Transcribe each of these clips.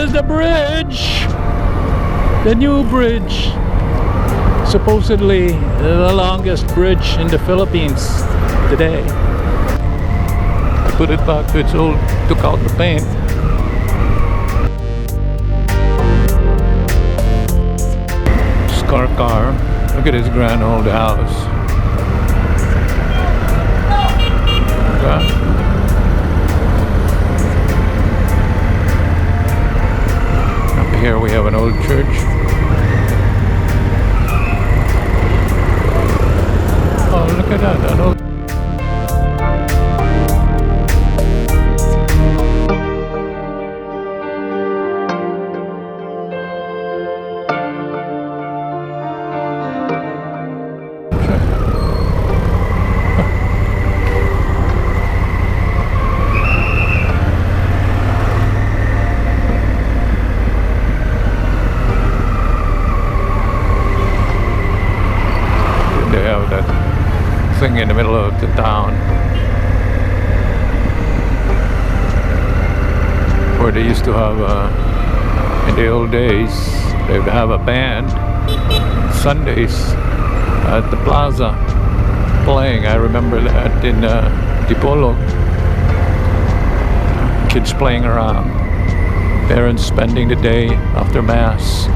is the bridge. The new bridge. Supposedly the longest bridge in the Philippines today. Put it back to its old, took out the paint. Car. Look at his grand old house. Okay. Up here we have an old church. Oh, look at that old. Thing in the middle of the town where they used to have in the old days they would have a band Sundays at the plaza playing. I remember that in Dipolo, kids playing around, parents spending the day after mass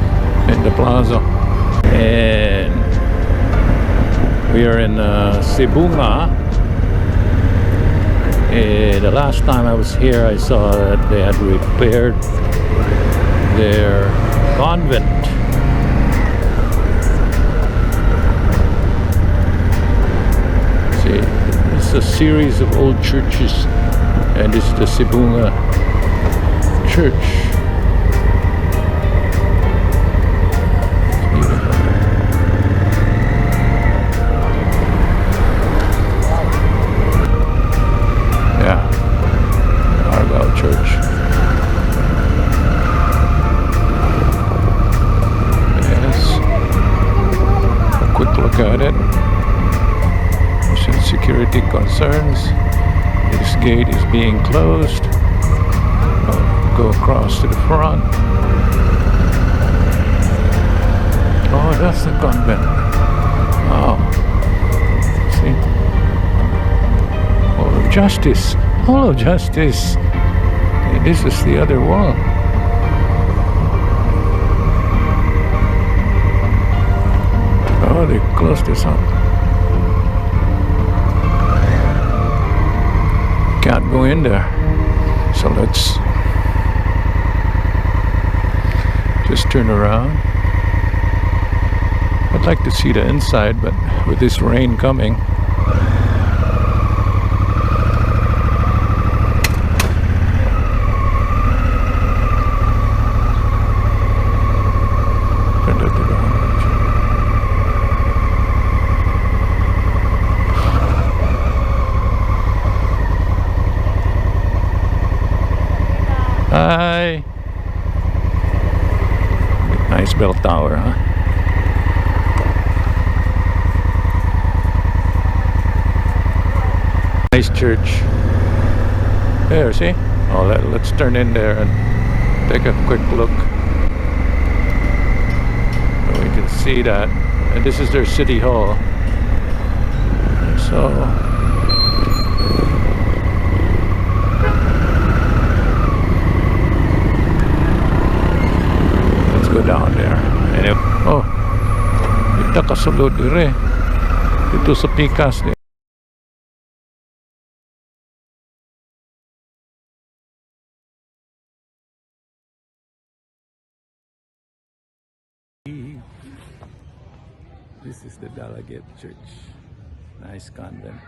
in the plaza. And we are in Cebu. The last time I was here, I saw that they had repaired their convent. See, this is a series of old churches, and this is the Cebu church. Got it. Some security concerns. This gate is being closed. I'll go across to the front. Oh, that's the convent. Oh, see. Hall of Justice. Hall of Justice. And this is the other wall. Oh, they closed this up. Can't go in there. So let's just turn around. I'd like to see the inside, but with this rain coming, hi. Nice bell tower, huh? Nice church. There, see? Oh, let's turn in there and take a quick look. So we can see that. And this is their city hall. So down there. And oh, kita kasulod dire dito sa Pikas. This is the Dumaguete Church. Nice convent.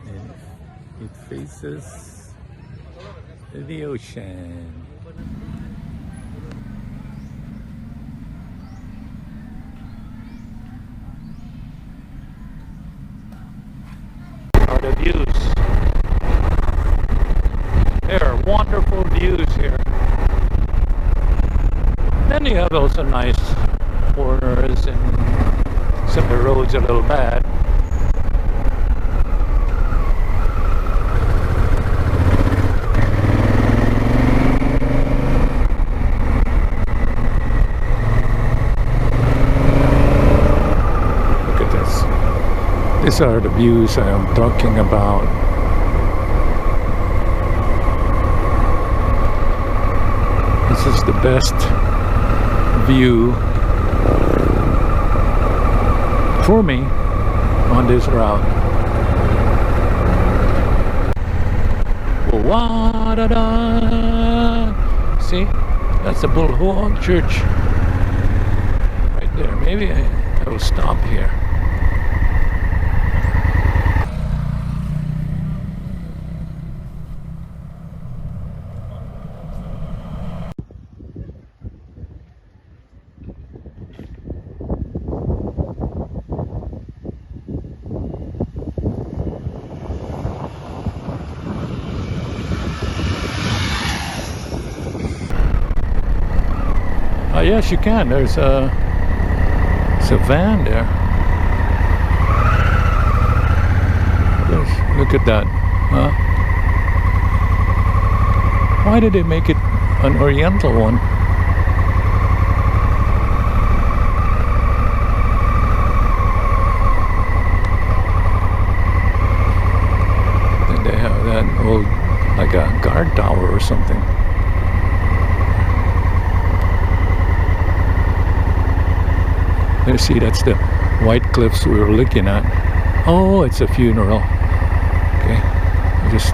And it faces the ocean. Are the views. There are wonderful views here. Then you have also nice corners, and some of the roads are a little bad. These are the views I am talking about. This is the best view for me on this route. See, that's the Bulhuog Church right there. Maybe I will stop here. Yes, you can. There's a van there. Yes, look at that. Huh? Why did they make it an Oriental one? Then they have that old, like a guard tower or something. Let's see, that's the White Cliffs we were looking at. Oh, it's a funeral. Okay, I just,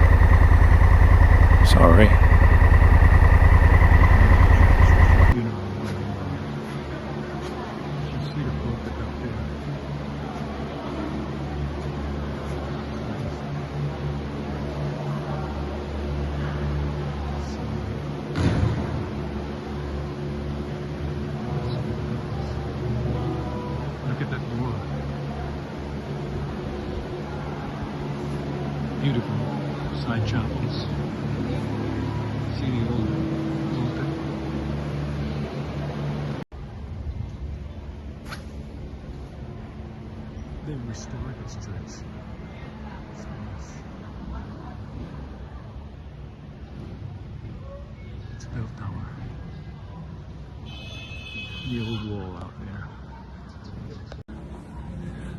sorry. Beautiful side chapels. See the old altar. They restored this church. It's a bell tower. The old wall out there.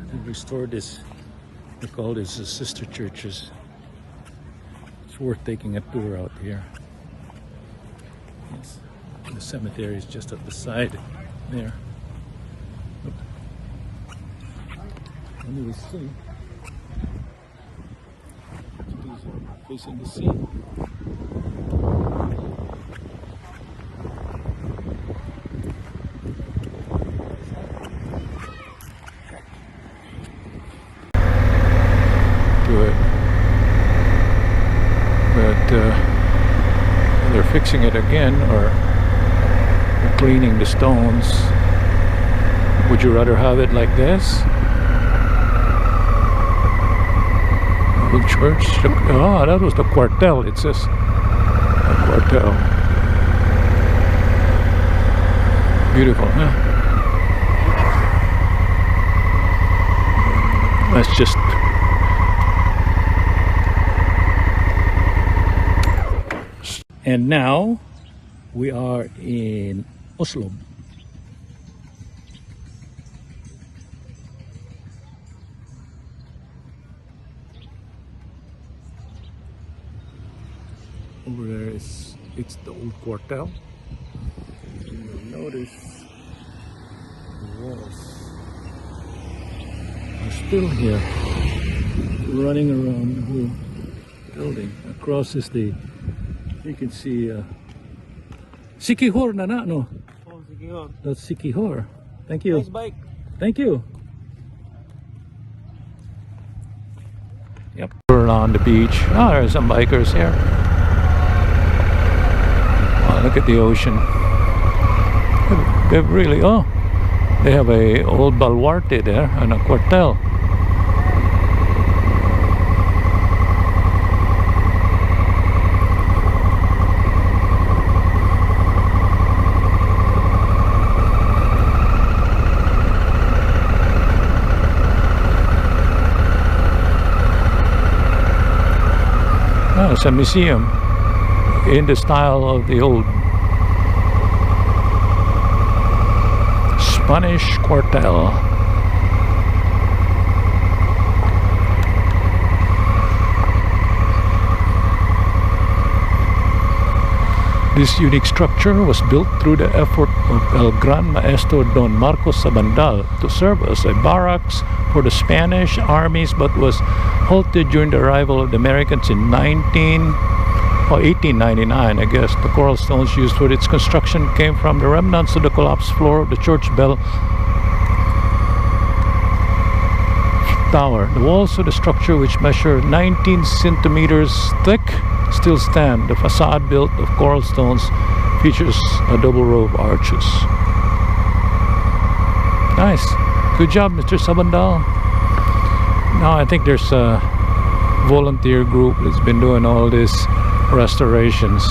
They restored this. They call this the sister churches. It's worth taking a tour out here. Yes. The cemetery is just at the side there. And you will see these are facing the sea. They're fixing it again, or they're cleaning the stones. Would you rather have it like this? The church? Ah, that was the quartel. It says a quartel. Beautiful, huh? That's just and now we are in Oslo. Over there it's the old quartel. You'll notice the walls are still here, running around the whole building. Across is the, you can see Sikihor na na, no? Oh, Sikihor. That's Sikihor. Thank you. Nice bike. Thank you. Yep. We're on the beach. Oh, there are some bikers here. Oh, look at the ocean. They've really, oh, they have a old baluarte there and a quartel. Oh, it's a museum in the style of the old Spanish quartel. This unique structure was built through the effort of El Gran Maestro Don Marcos Sabandal to serve as a barracks for the Spanish armies, but was halted during the arrival of the Americans in 1899. I guess the coral stones used for its construction came from the remnants of the collapsed floor of the church bell tower. The walls of the structure, which measure 19 centimeters thick, still stand. The facade, built of coral stones, features a double row of arches. Nice. Good job, Mr. Sabandal. Now I think there's a volunteer group that's been doing all these restorations.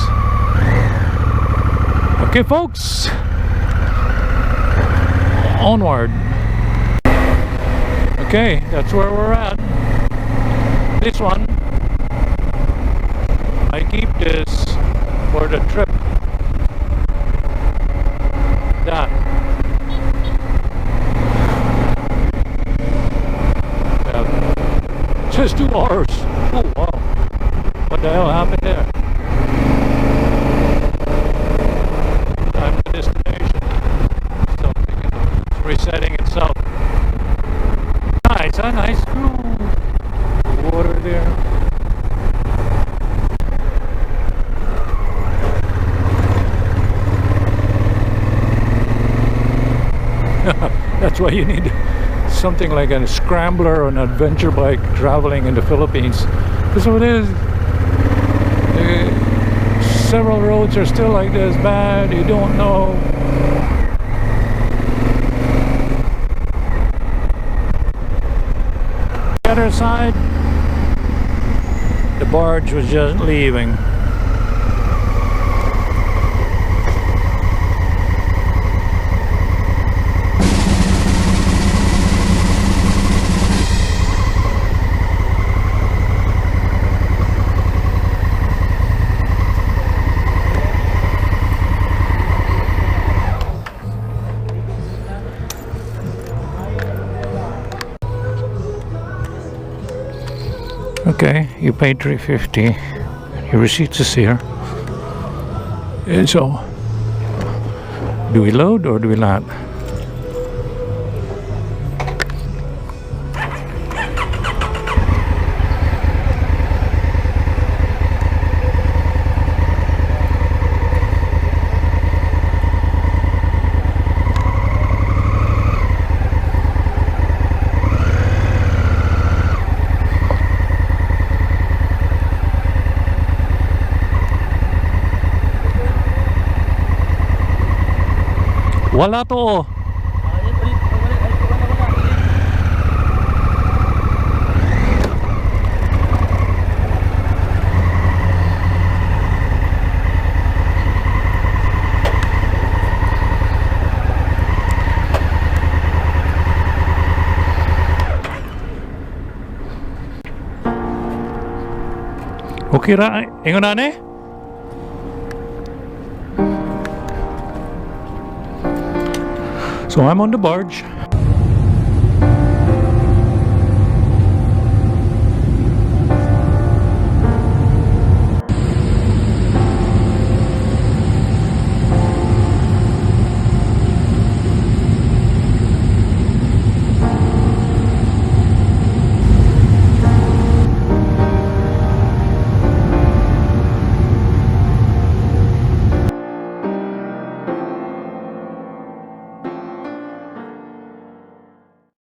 Okay, folks. Onward. Okay, that's where we're at. This one, I keep this for the trip. That. Just 2 hours. Oh wow. What the hell happened there? Time to destination. Still thinking it's resetting itself. Nice, huh? Nice. Ooh. Water there. That's why you need something like a scrambler or an adventure bike traveling in the Philippines. That's what it is. Several roads are still like this, bad. You don't know. The other side, the barge was just leaving. Okay, you paid $3.50. Your receipt is here. And so, do we load or do we not? Wala to. Okay ra, ingon na ni? So I'm on the barge.